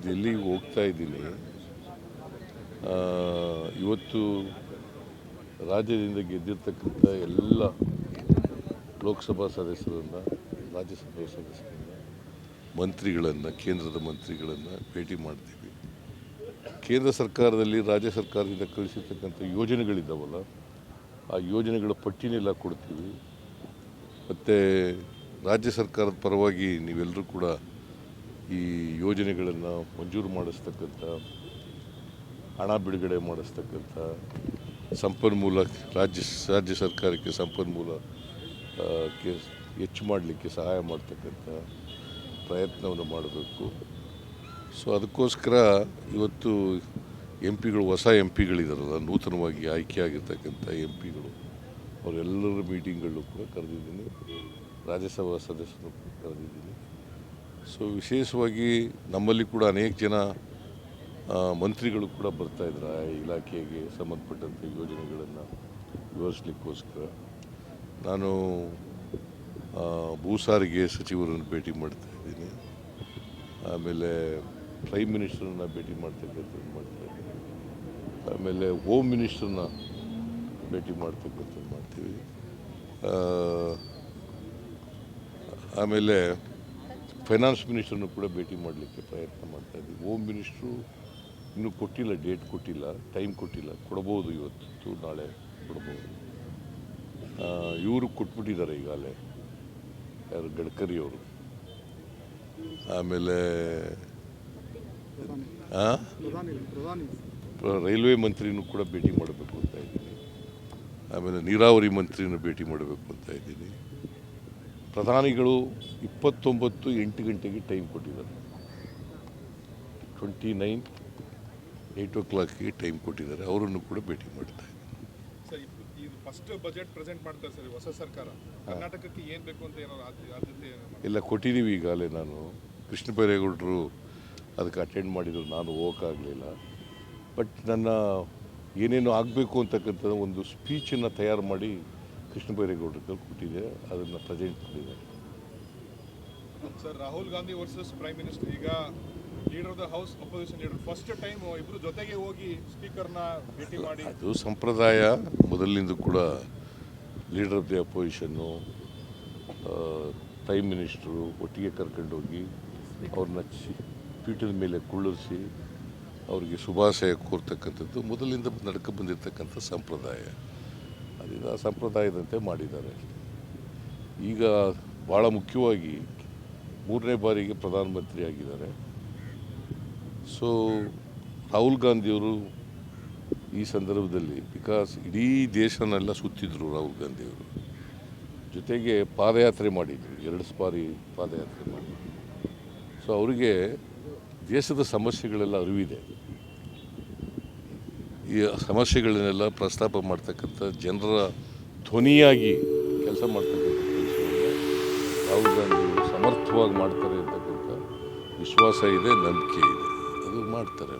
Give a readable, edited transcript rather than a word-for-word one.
ದಿಲ್ಲಿಗೆ ಹೋಗ್ತಾ ಇದ್ದೀನಿ. ಇವತ್ತು ರಾಜ್ಯದಿಂದ ಗೆದ್ದಿರ್ತಕ್ಕಂಥ ಎಲ್ಲ ಲೋಕಸಭಾ ಸದಸ್ಯರನ್ನು, ರಾಜ್ಯಸಭಾ ಸದಸ್ಯರನ್ನು, ಮಂತ್ರಿಗಳನ್ನು, ಕೇಂದ್ರದ ಮಂತ್ರಿಗಳನ್ನು ಭೇಟಿ ಮಾಡ್ತೀವಿ. ಕೇಂದ್ರ ಸರ್ಕಾರದಲ್ಲಿ ರಾಜ್ಯ ಸರ್ಕಾರದಿಂದ ಕಳಿಸಿರ್ತಕ್ಕಂಥ ಯೋಜನೆಗಳಿದ್ದಾವಲ್ಲ, ಆ ಯೋಜನೆಗಳ ಪಟ್ಟಿನೆಲ್ಲ ಕೊಡ್ತೀವಿ. ಮತ್ತು ರಾಜ್ಯ ಸರ್ಕಾರದ ಪರವಾಗಿ ನೀವೆಲ್ಲರೂ ಕೂಡ ಈ ಯೋಜನೆಗಳನ್ನು ಮಂಜೂರು ಮಾಡಿಸ್ತಕ್ಕಂಥ, ಹಣ ಬಿಡುಗಡೆ ಮಾಡಿಸ್ತಕ್ಕಂಥ, ಸಂಪನ್ಮೂಲ ರಾಜ್ಯ ಸರ್ಕಾರಕ್ಕೆ ಸಂಪನ್ಮೂಲ ಹೆಚ್ಚು ಮಾಡಲಿಕ್ಕೆ ಸಹಾಯ ಮಾಡ್ತಕ್ಕಂಥ ಪ್ರಯತ್ನವನ್ನು ಮಾಡಬೇಕು. ಸೊ ಅದಕ್ಕೋಸ್ಕರ ಇವತ್ತು MP ಗಳು, ಹೊಸ MP ಗಳಿದಾರಲ್ಲ, ನೂತನವಾಗಿ ಆಯ್ಕೆಯಾಗಿರ್ತಕ್ಕಂಥ MP ಗಳು, ಅವರೆಲ್ಲರ ಮೀಟಿಂಗ್ಗಳು ಕೂಡ ಕರೆದಿದ್ದೀನಿ. ರಾಜ್ಯಸಭಾ ಸದಸ್ಯರು ಕರೆದಿದ್ದೀನಿ. ಸೊ ವಿಶೇಷವಾಗಿ ನಮ್ಮಲ್ಲಿ ಕೂಡ ಅನೇಕ ಜನ ಮಂತ್ರಿಗಳು ಕೂಡ ಬರ್ತಾಯಿದ್ರು ಆ ಇಲಾಖೆಗೆ ಸಂಬಂಧಪಟ್ಟಂಥ ಯೋಜನೆಗಳನ್ನು ವಿವರಿಸಲಿಕ್ಕೋಸ್ಕರ. ನಾನು ಭೂ ಸಾರಿಗೆ ಸಚಿವರನ್ನು ಭೇಟಿ ಮಾಡ್ತಾಯಿದ್ದೀನಿ. ಆಮೇಲೆ ಪ್ರೈಮ್ ಮಿನಿಸ್ಟರನ್ನ ಭೇಟಿ ಮಾಡ್ತಕ್ಕಂಥದ್ದು ಮಾಡ್ತಾಯಿದ್ದೀನಿ. ಆಮೇಲೆ ಹೋಮ್ ಮಿನಿಸ್ಟರ್ನ ಭೇಟಿ ಮಾಡ್ತಕ್ಕಂಥದ್ದು ಮಾಡ್ತೀವಿ. ಆಮೇಲೆ ಫೈನಾನ್ಸ್ ಮಿನಿಸ್ಟರ್ನು ಕೂಡ ಭೇಟಿ ಮಾಡಲಿಕ್ಕೆ ಪ್ರಯತ್ನ ಮಾಡ್ತಾಯಿದ್ದೀವಿ. ಹೋಮ್ ಮಿನಿಸ್ಟ್ರು ಇನ್ನೂ ಕೊಟ್ಟಿಲ್ಲ, ಡೇಟ್ ಕೊಟ್ಟಿಲ್ಲ, ಟೈಮ್ ಕೊಟ್ಟಿಲ್ಲ. ಕೊಡ್ಬೋದು, ಇವತ್ತು ನಾಳೆ ಕೊಡ್ಬೋದು. ಇವರು ಕೊಟ್ಬಿಟ್ಟಿದ್ದಾರೆ ಈಗಾಗಲೇ, ಯಾರು, ಗಡ್ಕರಿ ಅವರು. ಆಮೇಲೆ ರೈಲ್ವೆ ಮಂತ್ರಿನೂ ಕೂಡ ಭೇಟಿ ಮಾಡಬೇಕು ಅಂತ ಇದ್ದೀನಿ. ಆಮೇಲೆ ನೀರಾವರಿ ಮಂತ್ರಿನೂ ಭೇಟಿ ಮಾಡಬೇಕು ಅಂತ ಇದ್ದೀನಿ. ಪ್ರಧಾನಿಗಳು 29 ಗಂಟೆಗೆ ಟೈಮ್ ಕೊಟ್ಟಿದ್ದಾರೆ. 29 8 o'clockಗೆ ಟೈಮ್ ಕೊಟ್ಟಿದ್ದಾರೆ. ಅವರನ್ನು ಕೂಡ ಭೇಟಿ ಮಾಡ್ತಾ ಇದ್ದೀನಿ. ಸರ್, ಇದು ಫಸ್ಟ್ ಬಜೆಟ್ ಪ್ರೆಸೆಂಟ್ ಮಾಡ್ತಾರೆ ಸರ್ ಹೊಸ ಸರ್ಕಾರ. ಕರ್ನಾಟಕಕ್ಕೆ ಏನು ಬೇಕು ಅಂತ ಏನೋ ಆದ್ಯತೆ ಎಲ್ಲ ಕೊಟ್ಟಿದ್ದೀವಿ ಈಗಾಗಲೇ. ನಾನು ಕೃಷ್ಣ ಬೈರೇಗೌಡರು ಅದಕ್ಕೆ ಅಟೆಂಡ್ ಮಾಡಿದ್ರು, ನಾನು ಹೋಗೋಕ್ಕಾಗಲಿಲ್ಲ. ಬಟ್ ನನ್ನ ಏನೇನು ಆಗಬೇಕು ಅಂತಕ್ಕಂಥ ಒಂದು ಸ್ಪೀಚನ್ನು ತಯಾರು ಮಾಡಿ ಕೃಷ್ಣ ಬೈರೇಗೌಡರಿಗೆ ಕೊಟ್ಟಿದ್ದೆ. ಅದನ್ನು ಪ್ರೆಸೆಂಟ್ ಮಾಡಿದ್ದಾರೆ. Sir, Rahul Gandhi versus prime minister, ಈಗ leader of the house, opposition leader, first time ಇಬ್ಬರು ಜೊತೆಗೆ ಹೋಗಿ ಸ್ಪೀಕರ್ನ ಭೇಟಿ ಮಾಡಿ. ಅದು ಸಂಪ್ರದಾಯ ಮೊದಲಿನಿಂದ ಕೂಡ. Leader of the opposition, prime minister ಒಟ್ಟಿಗೆ ಕರ್ಕೊಂಡೋಗಿ ಅವ್ರನ್ನ ಪೀಠದ ಮೇಲೆ ಕುಳ್ಳಿರಿಸಿ ಅವರಿಗೆ ಶುಭಾಶಯ ಕೋರ್ತಕ್ಕಂಥದ್ದು ಮೊದಲಿಂದ ನಡ್ಕೊ ಬಂದಿರತಕ್ಕಂಥ ಸಂಪ್ರದಾಯ. ಅದರಿಂದ ಆ ಸಂಪ್ರದಾಯದಂತೆ ಮಾಡಿದ್ದಾರೆ. ಈಗ ಭಾಳ ಮುಖ್ಯವಾಗಿ 3ನೇ ಬಾರಿಗೆ ಪ್ರಧಾನಮಂತ್ರಿ ಆಗಿದ್ದಾರೆ. ಸೊ ರಾಹುಲ್ ಗಾಂಧಿಯವರು ಈ ಸಂದರ್ಭದಲ್ಲಿ, ಬಿಕಾಸ್ ಇಡೀ ದೇಶನೆಲ್ಲ ಸುತ್ತಿದ್ರು ರಾಹುಲ್ ಗಾಂಧಿಯವರು, ಜೊತೆಗೆ ಪಾದಯಾತ್ರೆ ಮಾಡಿದ್ರು, 2 ಬಾರಿ ಪಾದಯಾತ್ರೆ ಮಾಡಿದ್ರು. ಸೊ ಅವರಿಗೆ ದೇಶದ ಸಮಸ್ಯೆಗಳೆಲ್ಲ ಅರಿವಿದೆ. ಈ ಸಮಸ್ಯೆಗಳನ್ನೆಲ್ಲ ಪ್ರಸ್ತಾಪ ಮಾಡ್ತಕ್ಕಂಥ, ಜನರ ಧ್ವನಿಯಾಗಿ ಕೆಲಸ ಮಾಡ್ತಕ್ಕಂಥ ಕೆಲಸವನ್ನು ರಾಹುಲ್ ಗಾಂಧಿಯವರು ಸಮರ್ಥವಾಗಿ ಮಾಡ್ತಾರೆ ಅಂತಕ್ಕಂಥ ವಿಶ್ವಾಸ ಇದೆ, ನಂಬಿಕೆ ಇದೆ. ಅದು ಮಾಡ್ತಾರೆ.